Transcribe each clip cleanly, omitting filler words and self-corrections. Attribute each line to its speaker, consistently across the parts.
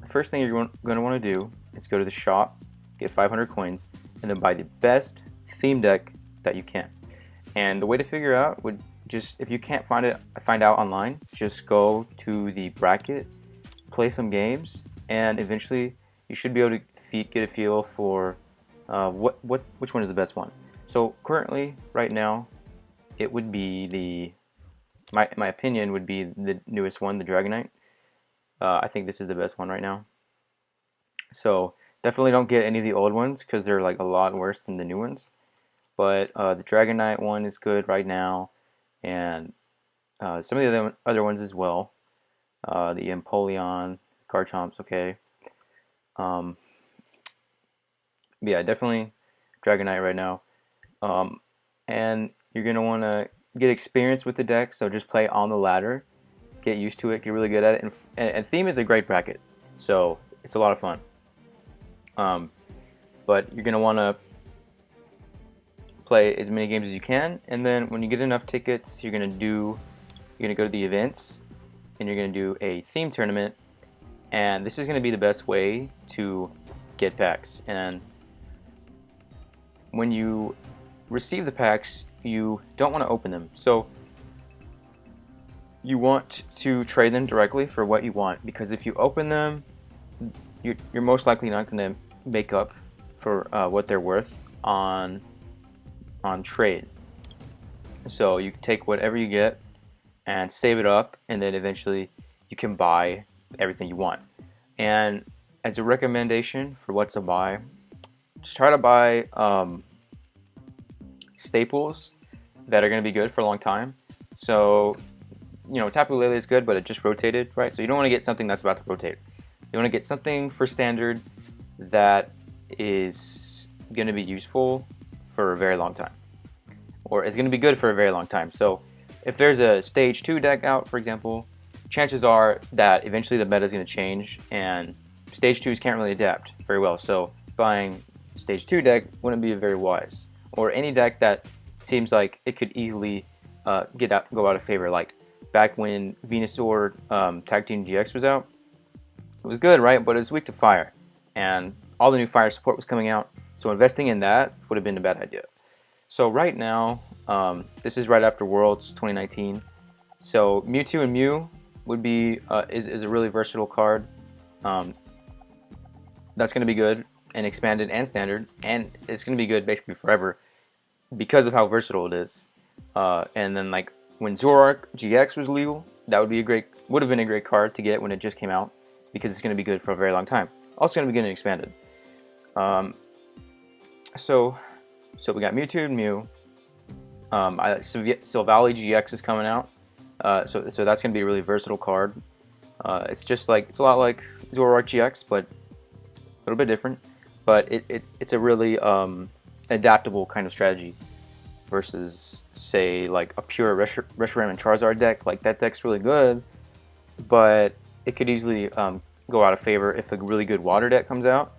Speaker 1: the first thing you're going to want to do is go to the shop, get 500 coins, and then buy the best theme deck that you can. And the way to figure out would just, if you can't find out online, just go to the bracket, play some games, and eventually you should be able to get a feel for which one is the best one. So currently, right now, it would be my opinion would be the newest one, the Dragonite. I think this is the best one right now. So definitely don't get any of the old ones because they're like a lot worse than the new ones. But the Dragonite one is good right now, and some of the other ones as well. The Empoleon, Garchomp's okay. Yeah, definitely Dragonite right now. And you're gonna want to get experience with the deck, so just play on the ladder, get used to it, get really good at it. And theme is a great bracket, so it's a lot of fun. But you're gonna want to play as many games as you can, and then when you get enough tickets, you're gonna go to the events, and you're gonna do a theme tournament, and this is gonna be the best way to get packs. And when you receive the packs, you don't want to open them, so you want to trade them directly for what you want, because if you open them, you're most likely not going to make up for what they're worth on trade. So you take whatever you get and save it up, and then eventually you can buy everything you want. And as a recommendation for what to buy, just try to buy staples that are going to be good for a long time. So, you know, Tapu Lele is good, but it just rotated, right? So you don't want to get something that's about to rotate. You want to get something for standard that is going to be useful for a very long time, or is going to be good for a very long time. So if there's a stage 2 deck out, for example, chances are that eventually the meta is going to change, and stage 2s can't really adapt very well. So buying stage 2 deck wouldn't be very wise. Or any deck that seems like it could easily go out of favor. Like back when Venusaur Tag Team GX was out, it was good, right? But it was weak to fire, and all the new fire support was coming out. So investing in that would have been a bad idea. So right now, this is right after Worlds 2019. So Mewtwo and Mew would be is a really versatile card. That's going to be good and expanded and standard, and it's going to be good basically forever because of how versatile it is. And then like when Zoroark GX was legal, that would have been a great card to get when it just came out, because it's going to be good for a very long time. Also going to be good and expanded. So we got Mewtwo and Mew. Silvally GX is coming out. So that's going to be a really versatile card. It's a lot like Zoroark GX, but a little bit different. But it's a really adaptable kind of strategy versus, say, like a pure Reshiram and Charizard deck. Like, that deck's really good, but it could easily go out of favor if a really good water deck comes out.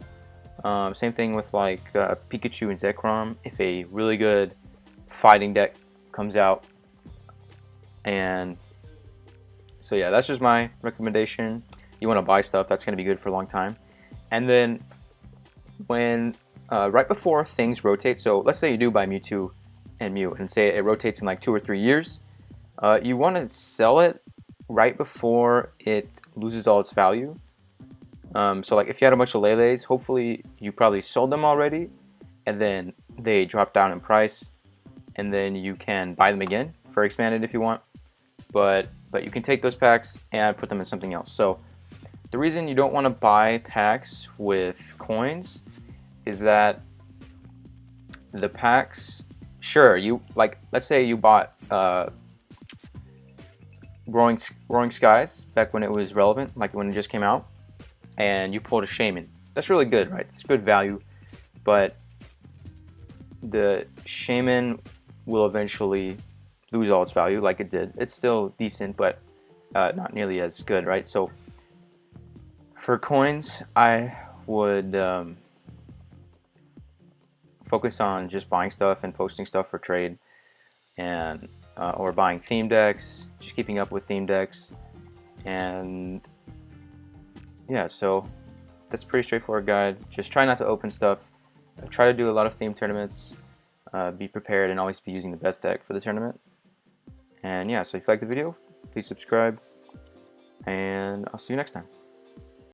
Speaker 1: Same thing with like Pikachu and Zekrom. If a really good fighting deck comes out. And so yeah, that's just my recommendation. You want to buy stuff that's going to be good for a long time. And then when right before things rotate, so let's say you do buy Mewtwo and Mew, and say it rotates in like 2 or 3 years, you want to sell it right before it loses all its value. So like if you had a bunch of Lele's, hopefully you probably sold them already, and then they drop down in price, and then you can buy them again for expanded if you want. But you can take those packs and put them in something else. So the reason you don't want to buy packs with coins is that the packs, sure, let's say you bought Roaring Skies back when it was relevant, like when it just came out, and you pulled a Shaman. That's really good, right? It's good value, but the Shaman will eventually lose all its value, like it did. It's still decent, but not nearly as good, right? So for coins, I would focus on just buying stuff and posting stuff for trade, and or buying theme decks, just keeping up with theme decks, and yeah, so that's a pretty straightforward guide. Just try not to open stuff. Try to do a lot of theme tournaments. Be prepared and always be using the best deck for the tournament. And yeah, so if you like the video, please subscribe, and I'll see you next time.